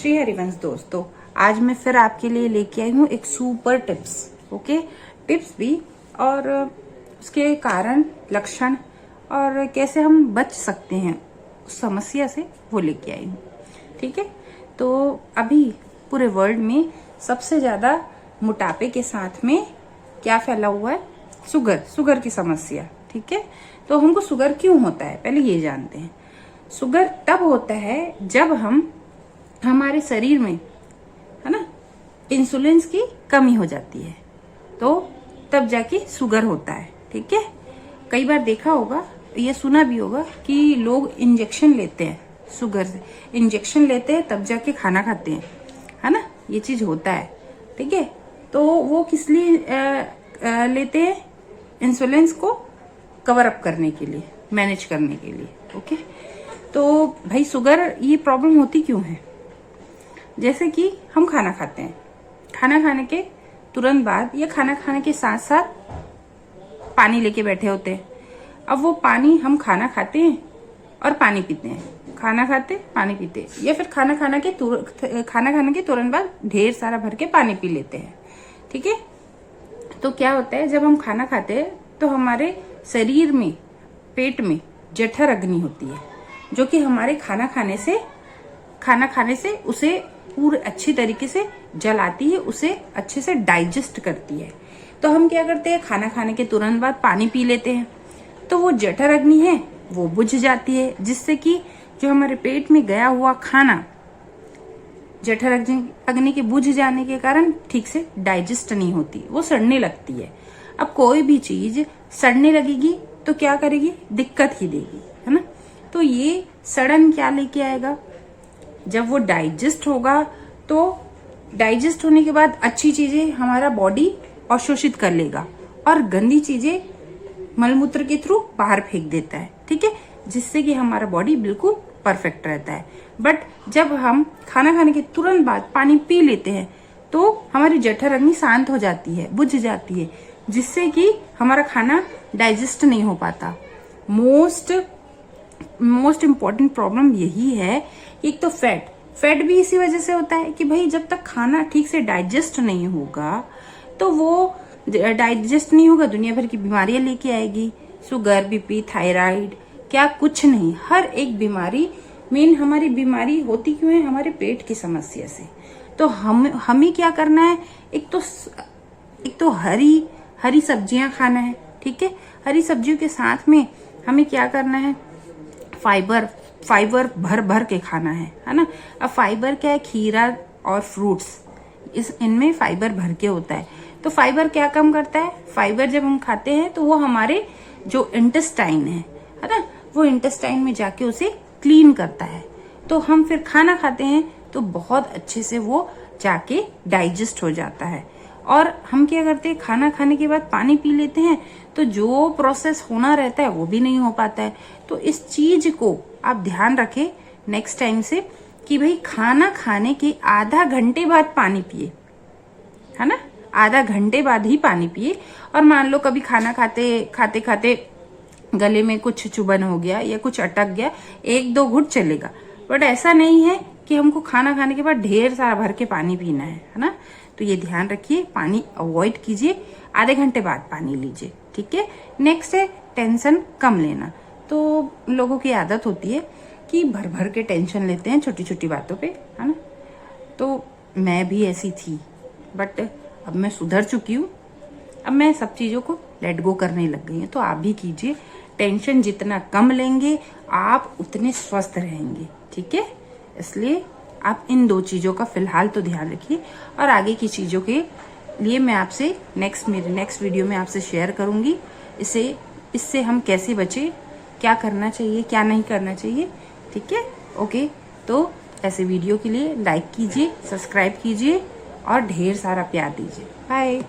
श्री हरिवंश दोस्तों, आज मैं फिर आपके लिए लेके आई हूँ एक सुपर टिप्स। ओके, टिप्स भी और उसके कारण, लक्षण और कैसे हम बच सकते हैं उस समस्या से, वो लेके आई हूँ। ठीक है, तो अभी पूरे वर्ल्ड में सबसे ज्यादा मोटापे के साथ में क्या फैला हुआ है? शुगर की समस्या। ठीक है, तो हमको शुगर क्यों होता है, पहले ये जानते हैं। शुगर तब होता है जब हमारे शरीर में, है ना, इंसुलिन की कमी हो जाती है, तो तब जाके शुगर होता है। ठीक है, कई बार देखा होगा, ये सुना भी होगा कि लोग इंजेक्शन लेते हैं, शुगर से इंजेक्शन लेते हैं तब जाके खाना खाते हैं, है ना, ये चीज होता है। ठीक है, तो वो किस लिए लेते हैं? इंसुलिन को कवर अप करने के लिए, मैनेज करने के लिए। ओके, तो भाई शुगर ये प्रॉब्लम होती क्यों है? जैसे कि हम खाना खाते हैं, खाना खाने के तुरंत बाद या खाना खाने के साथ साथ पानी लेके बैठे होते हैं। अब वो पानी, हम खाना खाते हैं और पानी पीते हैं, खाना खाते पानी पीते, या फिर खाना खाने के तुरंत बाद ढेर सारा भर के पानी पी लेते हैं। ठीक है, तो क्या होता है, जब हम खाना खाते हैं तो हमारे शरीर में, पेट में जठर अग्नि होती है, जो कि हमारे खाना खाने से उसे पूरे अच्छी तरीके से जलाती है, उसे अच्छे से डाइजेस्ट करती है। तो हम क्या करते हैं, खाना खाने के तुरंत बाद पानी पी लेते हैं, तो वो जठर अग्नि है वो बुझ जाती है, जिससे कि जो हमारे पेट में गया हुआ खाना जठर अग्नि के बुझ जाने के कारण ठीक से डाइजेस्ट नहीं होती, वो सड़ने लगती है। अब कोई भी चीज सड़ने लगेगी तो क्या करेगी? दिक्कत ही देगी, है ना। तो ये सड़न क्या लेके आएगा? जब वो डाइजेस्ट होगा तो डाइजेस्ट होने के बाद अच्छी चीजें हमारा बॉडी अवशोषित कर लेगा और गंदी चीजें मलमूत्र के थ्रू बाहर फेंक देता है। ठीक है, जिससे कि हमारा बॉडी बिल्कुल परफेक्ट रहता है। बट जब हम खाना खाने के तुरंत बाद पानी पी लेते हैं तो हमारी जठर अग्नि शांत हो जाती है, बुझ जाती है, जिससे कि हमारा खाना डाइजेस्ट नहीं हो पाता। मोस्ट इम्पोर्टेंट प्रॉब्लम यही है। एक तो फैट भी इसी वजह से होता है कि भाई जब तक खाना ठीक से डाइजेस्ट नहीं होगा तो वो डाइजेस्ट नहीं होगा, दुनिया भर की बीमारियां लेके आएगी। शुगर, बीपी, थायराइड, क्या कुछ नहीं, हर एक बीमारी, मेन हमारी बीमारी होती क्यों है? हमारे पेट की समस्या से। तो हमें क्या करना है? एक तो हरी सब्जियां खाना है। ठीक है, हरी सब्जियों के साथ में हमें क्या करना है? फाइबर भर के खाना है ना। अब फाइबर क्या है? खीरा और फ्रूट्स, इनमें फाइबर भर के होता है। तो फाइबर क्या काम करता है? फाइबर जब हम खाते हैं तो वो हमारे जो इंटेस्टाइन है ना, वो इंटेस्टाइन में जाके उसे क्लीन करता है। तो हम फिर खाना खाते हैं तो बहुत अच्छे से वो जाके डाइजेस्ट हो जाता है। और हम क्या करते हैं? खाना खाने के बाद पानी पी लेते हैं तो जो प्रोसेस होना रहता है वो भी नहीं हो पाता है। तो इस चीज को आप ध्यान रखें नेक्स्ट टाइम से कि भाई खाना खाने के आधा घंटे बाद पानी पिए, है ना, आधा घंटे बाद ही पानी पिए। और मान लो कभी खाना खाते गले में कुछ चुभन हो गया या कुछ अटक गया, 1-2 घुट चलेगा, बट ऐसा नहीं है कि हमको खाना खाने के बाद ढेर सारा भर के पानी पीना है ना। तो ये ध्यान रखिए, पानी अवॉइड कीजिए, आधे घंटे बाद पानी लीजिए। ठीक है, नेक्स्ट है टेंशन कम लेना। तो लोगों की आदत होती है कि भर के टेंशन लेते हैं छोटी छोटी बातों पे, है ना। तो मैं भी ऐसी थी, बट अब मैं सुधर चुकी हूँ। अब मैं सब चीजों को लेट गो करने लग गई हूँ। तो आप भी कीजिए, टेंशन जितना कम लेंगे आप उतने स्वस्थ रहेंगे। ठीक है, इसलिए आप इन 2 चीजों का फिलहाल तो ध्यान रखिए, और आगे की चीजों के लिए मैं आपसे मेरे नेक्स्ट वीडियो में आपसे शेयर करूंगी। इससे हम कैसे बचे, क्या करना चाहिए, क्या नहीं करना चाहिए। ठीक है, ओके। तो ऐसे वीडियो के लिए लाइक कीजिए, सब्सक्राइब कीजिए और ढेर सारा प्यार दीजिए। बाय।